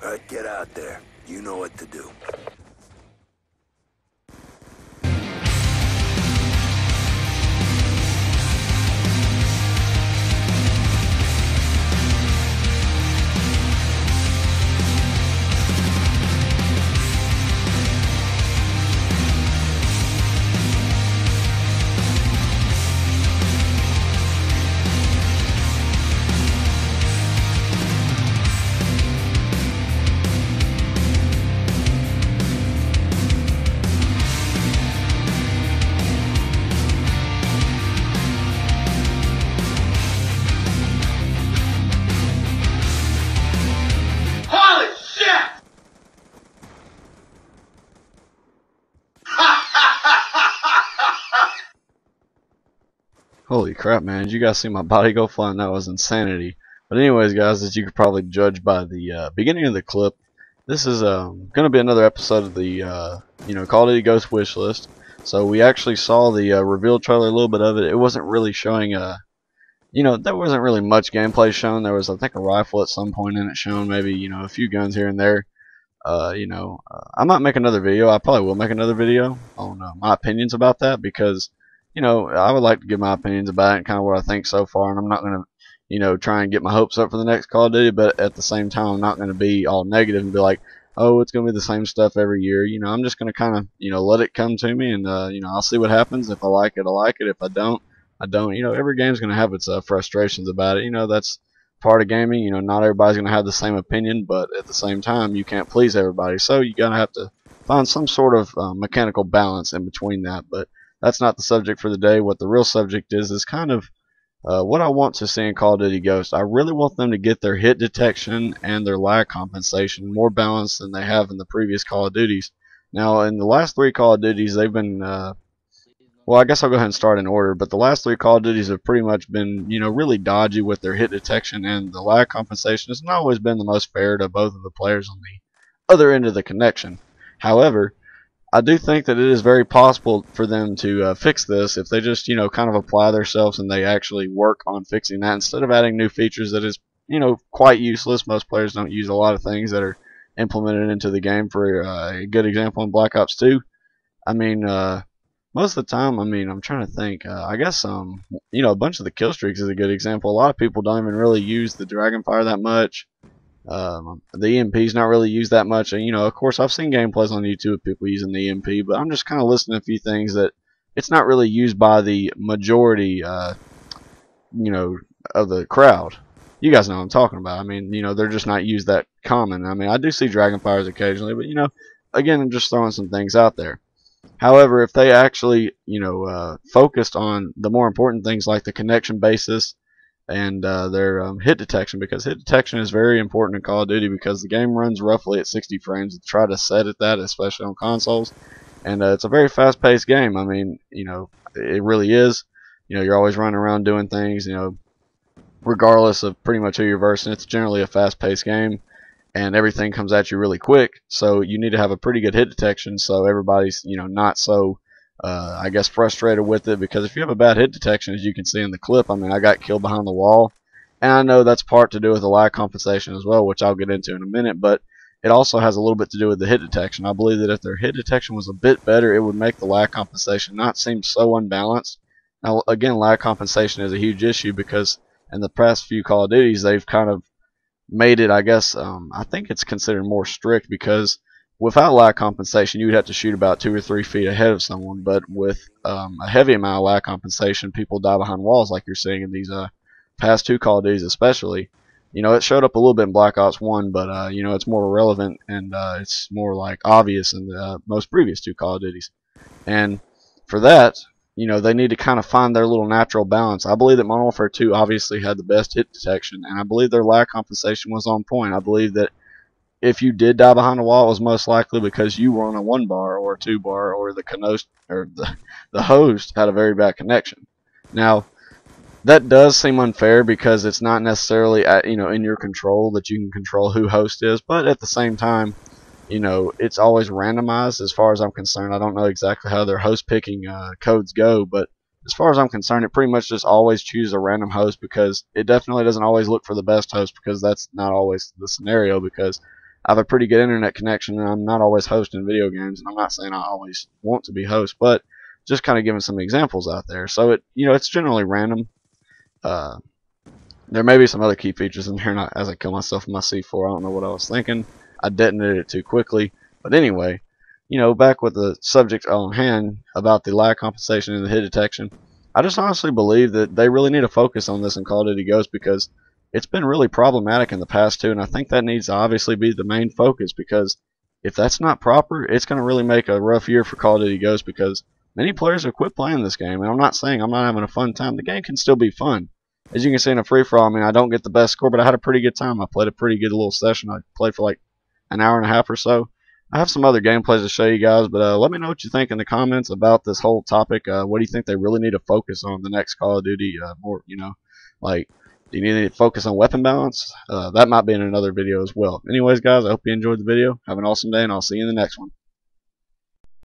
Alright, get out there. You know what to do. Holy crap, man. Did you guys see my body go flying? That was insanity. But anyways, guys, as you could probably judge by the beginning of the clip, this is going to be another episode of the Call of Duty Ghost Wishlist. So we actually saw the reveal trailer, a little bit of it. It wasn't really showing, there wasn't really much gameplay shown. There was, I think, a rifle at some point in it shown, maybe, a few guns here and there. I might make another video. I probably will make another video on my opinions about that because I would like to give my opinions about it and kind of what I think so far, and I'm not going to, try and get my hopes up for the next Call of Duty, but at the same time, I'm not going to be all negative and be like, oh, it's going to be the same stuff every year. I'm just going to kind of, let it come to me, and, I'll see what happens. If I like it, I like it. If I don't, I don't. Every game's going to have its frustrations about it. That's part of gaming. Not everybody's going to have the same opinion, but at the same time, you can't please everybody, so you're going to have to find some sort of mechanical balance in between that, but that's not the subject for the day. What the real subject is kind of what I want to see in Call of Duty Ghost. I really want them to get their hit detection and their lag compensation more balanced than they have in the previous Call of Duties. Now, in the last 3 Call of Duties, they've been, well, I guess I'll go ahead and start in order, but the last 3 Call of Duties have pretty much been, really dodgy with their hit detection, and the lag compensation has not always been the most fair to both of the players on the other end of the connection. However, I do think that it is very possible for them to fix this if they just, kind of apply themselves and they actually work on fixing that instead of adding new features that is, quite useless. Most players don't use a lot of things that are implemented into the game. For a good example in Black Ops 2, I mean, most of the time, I'm trying to think. I guess, a bunch of the kill streaks is a good example. A lot of people don't even really use the Dragonfire that much. The EMP's not really used that much, and of course I've seen gameplays on YouTube of people using the EMP, but I'm just kind of listening to a few things that it's not really used by the majority of the crowd. You guys know what I'm talking about. They're just not used that common. I do see Dragonfires occasionally, but again, I'm just throwing some things out there. However, if they actually focused on the more important things like the connection basis and their hit detection, because hit detection is very important in Call of Duty because the game runs roughly at 60 frames. Try to set at that, especially on consoles, and it's a very fast-paced game. It really is. You're always running around doing things, regardless of pretty much who you're versing. It's generally a fast-paced game, and everything comes at you really quick, so you need to have a pretty good hit detection so everybody's not so I guess frustrated with it, because if you have a bad hit detection, as you can see in the clip, I got killed behind the wall, and I know that's part to do with the lag compensation as well, which I'll get into in a minute, but it also has a little bit to do with the hit detection. I believe that if their hit detection was a bit better, it would make the lag compensation not seem so unbalanced. Now, again, lag compensation is a huge issue because in the past few Call of Duties, they've kind of made it, I guess, I think it's considered more strict, because without lag compensation, you would have to shoot about 2 or 3 feet ahead of someone, but with a heavy amount of lag compensation, people die behind walls like you're seeing in these past 2 Call of Duties especially. It showed up a little bit in Black Ops 1, but, it's more relevant and it's more like obvious in the most previous 2 Call of Duties. And for that, they need to kind of find their little natural balance. I believe that Modern Warfare 2 obviously had the best hit detection, and I believe their lag compensation was on point. I believe that if you did die behind a wall, it was most likely because you were on a 1 bar or a 2 bar, or the host had a very bad connection. Now, that does seem unfair because it's not necessarily in your control that you can control who host is, but at the same time, it's always randomized as far as I'm concerned. I don't know exactly how their host picking codes go, but as far as I'm concerned, it pretty much just always chooses a random host, because it definitely doesn't always look for the best host, because that's not always the scenario, because I have a pretty good internet connection, and I'm not always hosting video games. And I'm not saying I always want to be host, but just kind of giving some examples out there. So it's generally random. Uh, there may be some other key features in here, and as I kill myself in my C4, I don't know what I was thinking. I detonated it too quickly. But anyway, back with the subject on hand about the lag compensation and the hit detection, I just honestly believe that they really need to focus on this in Call of Duty Ghosts, because it's been really problematic in the past too, and I think that needs to obviously be the main focus, because if that's not proper, it's going to really make a rough year for Call of Duty Ghosts, because many players have quit playing this game. And I'm not saying I'm not having a fun time. The game can still be fun. As you can see in a free-for-all, I mean, I don't get the best score, but I had a pretty good time. I played a pretty good little session. I played for like an hour and a half or so. I have some other gameplays to show you guys, but let me know what you think in the comments about this whole topic. What do you think they really need to focus on the next Call of Duty? More, like, do you need to focus on weapon balance? That might be in another video as well. Anyways, guys, I hope you enjoyed the video. Have an awesome day, and I'll see you in the next one.